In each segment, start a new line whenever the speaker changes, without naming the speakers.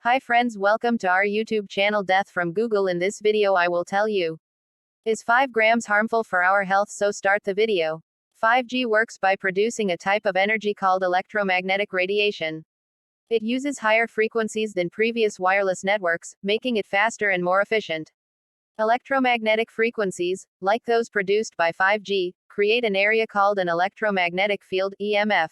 Hi friends, welcome to our YouTube channel Death from Google. In this video I will tell you, is 5 grams harmful for our health? So start the video. 5G works by producing a type of energy called electromagnetic radiation. It uses higher frequencies than previous wireless networks, making it faster and more efficient. Electromagnetic frequencies, like those produced by 5G, create an area called an electromagnetic field, EMF.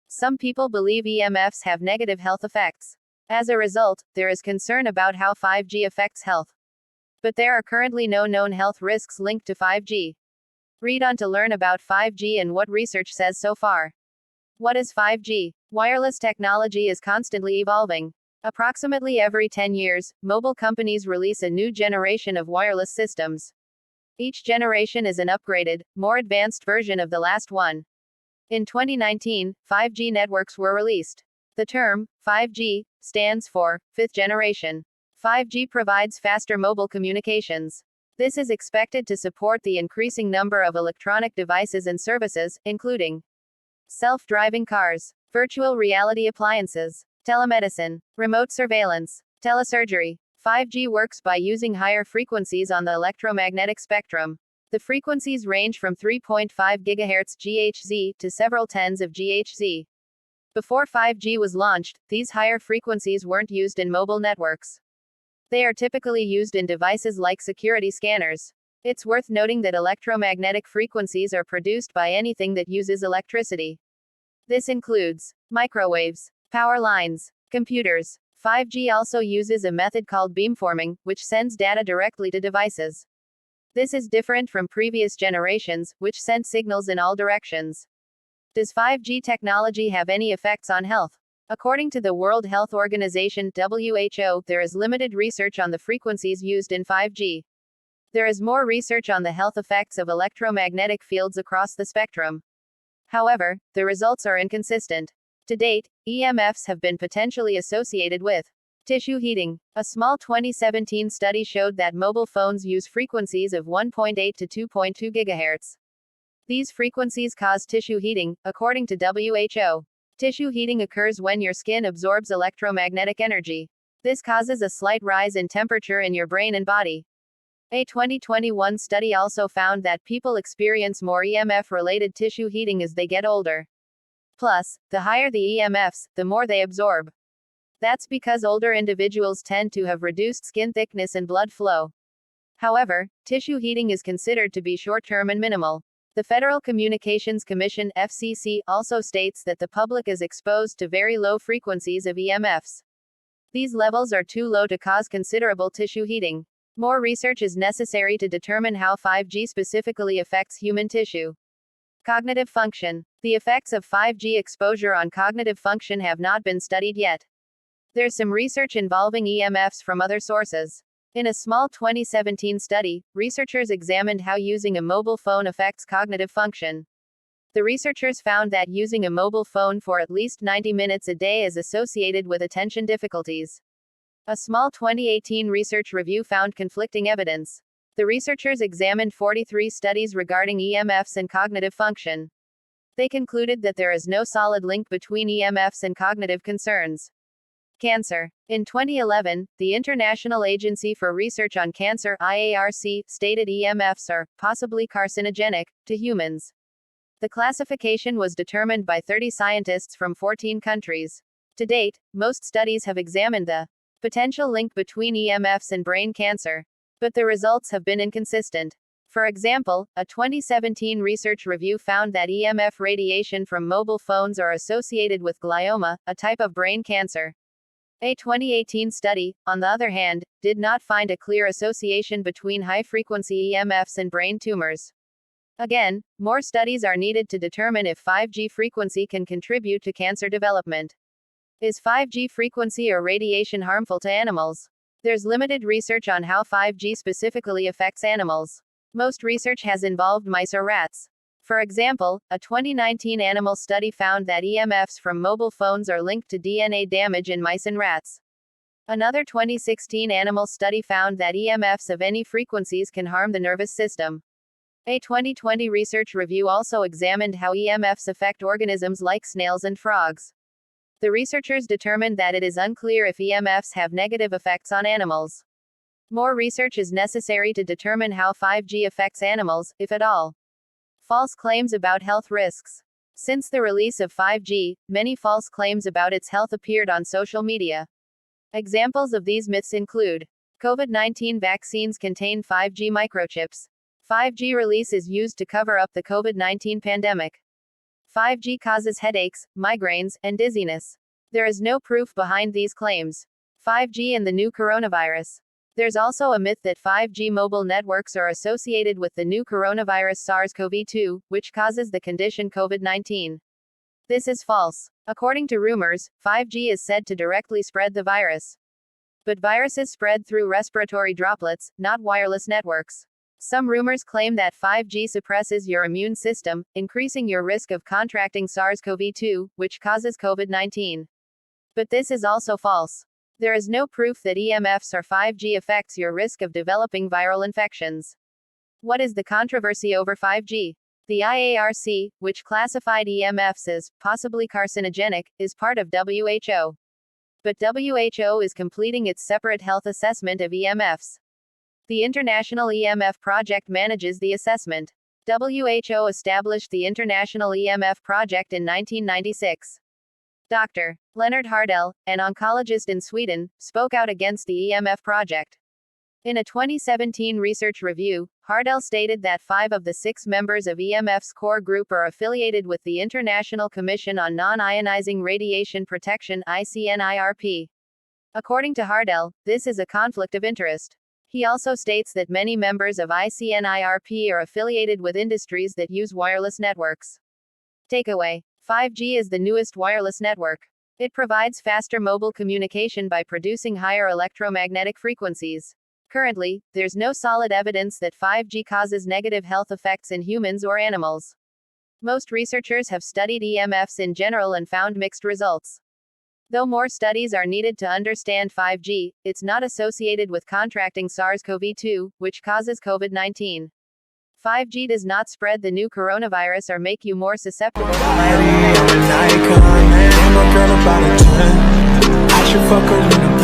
Some people believe EMFs have negative health effects. As a result, there is concern about how 5G affects health. But there are currently no known health risks linked to 5G. Read on to learn about 5G and what research says so far. What is 5G? Wireless technology is constantly evolving. Approximately every 10 years, mobile companies release a new generation of wireless systems. Each generation is an upgraded, more advanced version of the last one. In 2019, 5G networks were released. The term 5G stands for fifth generation. 5G provides faster mobile communications. This is expected to support the increasing number of electronic devices and services, including self-driving cars, virtual reality appliances, telemedicine, remote surveillance, telesurgery. 5G works by using higher frequencies on the electromagnetic spectrum. The frequencies range from 3.5 GHz GHz to several tens of GHz. Before 5G was launched, these higher frequencies weren't used in mobile networks. They are typically used in devices like security scanners. It's worth noting that electromagnetic frequencies are produced by anything that uses electricity. This includes microwaves, power lines, computers. 5G also uses a method called beamforming, which sends data directly to devices. This is different from previous generations, which sent signals in all directions. Does 5G technology have any effects on health? According to the World Health Organization (WHO), there is limited research on the frequencies used in 5G. There is more research on the health effects of electromagnetic fields across the spectrum. However, the results are inconsistent. To date, EMFs have been potentially associated with tissue heating. A small 2017 study showed that mobile phones use frequencies of 1.8 to 2.2 GHz. These frequencies cause tissue heating, according to WHO. Tissue heating occurs when your skin absorbs electromagnetic energy. This causes a slight rise in temperature in your brain and body. A 2021 study also found that people experience more EMF-related tissue heating as they get older. Plus, the higher the EMFs, the more they absorb. That's because older individuals tend to have reduced skin thickness and blood flow. However, tissue heating is considered to be short-term and minimal. The Federal Communications Commission (FCC) also states that the public is exposed to very low frequencies of EMFs. These levels are too low to cause considerable tissue heating. More research is necessary to determine how 5G specifically affects human tissue. Cognitive function. The effects of 5G exposure on cognitive function have not been studied yet. There's some research involving EMFs from other sources. In a small 2017 study, researchers examined how using a mobile phone affects cognitive function. The researchers found that using a mobile phone for at least 90 minutes a day is associated with attention difficulties. A small 2018 research review found conflicting evidence. The researchers examined 43 studies regarding EMFs and cognitive function. They concluded that there is no solid link between EMFs and cognitive concerns. Cancer. In 2011, the International Agency for Research on Cancer (IARC) stated EMFs are possibly carcinogenic to humans. The classification was determined by 30 scientists from 14 countries. To date, most studies have examined the potential link between EMFs and brain cancer, but the results have been inconsistent. For example, a 2017 research review found that EMF radiation from mobile phones are associated with glioma, a type of brain cancer. A 2018 study, on the other hand, did not find a clear association between high-frequency EMFs and brain tumors. Again, more studies are needed to determine if 5G frequency can contribute to cancer development. Is 5G frequency or radiation harmful to animals? There's limited research on how 5G specifically affects animals. Most research has involved mice or rats. For example, a 2019 animal study found that EMFs from mobile phones are linked to DNA damage in mice and rats. Another 2016 animal study found that EMFs of any frequencies can harm the nervous system. A 2020 research review also examined how EMFs affect organisms like snails and frogs. The researchers determined that it is unclear if EMFs have negative effects on animals. More research is necessary to determine how 5G affects animals, if at all. False claims about health risks. Since the release of 5G, many false claims about its health appeared on social media. Examples of these myths include: COVID-19 vaccines contain 5G microchips. 5G release is used to cover up the COVID-19 pandemic. 5G causes headaches, migraines, and dizziness. There is no proof behind these claims. 5G and the new coronavirus. There's also a myth that 5G mobile networks are associated with the new coronavirus SARS-CoV-2, which causes the condition COVID-19. This is false. According to rumors, 5G is said to directly spread the virus. But viruses spread through respiratory droplets, not wireless networks. Some rumors claim that 5G suppresses your immune system, increasing your risk of contracting SARS-CoV-2, which causes COVID-19. But this is also false. There is no proof that EMFs or 5G affects your risk of developing viral infections. What is the controversy over 5G? The IARC, which classified EMFs as possibly carcinogenic, is part of WHO. But WHO is completing its separate health assessment of EMFs. The International EMF Project manages the assessment. WHO established the International EMF Project in 1996. Dr. Leonard Hardell, an oncologist in Sweden, spoke out against the EMF project. In a 2017 research review, Hardell stated that 5 of the 6 members of EMF's core group are affiliated with the International Commission on Non-Ionizing Radiation Protection (ICNIRP). According to Hardell, this is a conflict of interest. He also states that many members of ICNIRP are affiliated with industries that use wireless networks. Takeaway: 5G is the newest wireless network. It provides faster mobile communication by producing higher electromagnetic frequencies. Currently, there's no solid evidence that 5G causes negative health effects in humans or animals. Most researchers have studied EMFs in general and found mixed results. Though more studies are needed to understand 5G, it's not associated with contracting SARS-CoV-2, which causes COVID-19. 5G does not spread the new coronavirus or make you more susceptible to viral infections.